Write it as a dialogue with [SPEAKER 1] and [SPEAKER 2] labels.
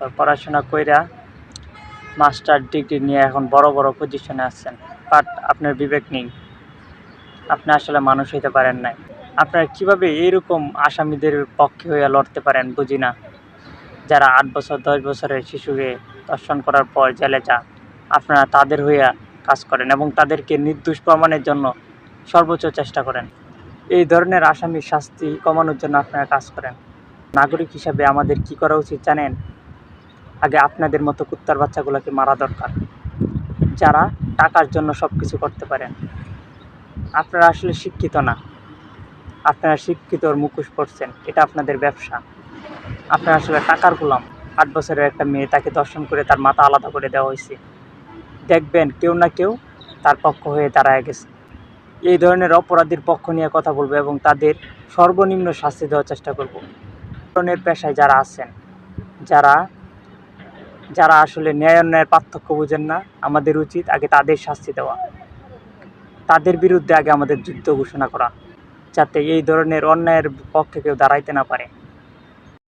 [SPEAKER 1] বছর পড়াশোনা কইরা মাস্টার ডিগ্রি নিয়ে এখন বড় বড় পজিশনে আছেন, বাট আপনার বিবেক নেই, আপনি আসলে মানুষ হইতে পারেন নাই। আপনারা কিভাবে এইরকম আসামিদের পক্ষে হইয়া লড়তে পারেন বুঝি না। যারা 8 বছর 10 বছরের শিশুকে ধর্ষণ করার পর জেলে যান, আপনারা তাদের হইয়া কাজ করেন এবং তাদেরকে নির্দোষ প্রমাণের জন্য সর্বোচ্চ চেষ্টা করেন। এই ধরনের আসামির শাস্তি কমানোর জন্য আপনারা কাজ করেন। নাগরিক হিসাবে আমাদের কি করা উচিত জানেন? আগে আপনাদের মতো কুত্তার বাচ্চাগুলোকে মারা দরকার, যারা টাকার জন্য সব কিছু করতে পারেন। আপনারা আসলে শিক্ষিত না, আপনারা শিক্ষিতর মুখোশ পড়ছেন, এটা আপনাদের ব্যবসা। আপনারা আসলে টাকার গোলাম। 8 বছরের একটা মেয়ে, তাকে ধর্ষণ করে তার মাথা আলাদা করে দেওয়া হয়েছে। দেখবেন কেউ না কেউ তার পক্ষ হয়ে দাঁড়ায় গেছে। এই ধরনের অপরাধীর পক্ষ নিয়ে কথা বলবো এবং তাদের সর্বনিম্ন শাস্তি দেওয়ার চেষ্টা করব। ধরনের পেশায় যারা আছেন, যারা যারা আসলে ন্যায় অন্যায়ের পার্থক্য বুঝেন না, আমাদের উচিত আগে তাদের শাস্তি দেওয়া, তাদের বিরুদ্ধে আগে আমাদের যুদ্ধ ঘোষণা করা, যাতে এই ধরনের অন্যায়ের পক্ষে কেউ দাঁড়াইতে না পারে।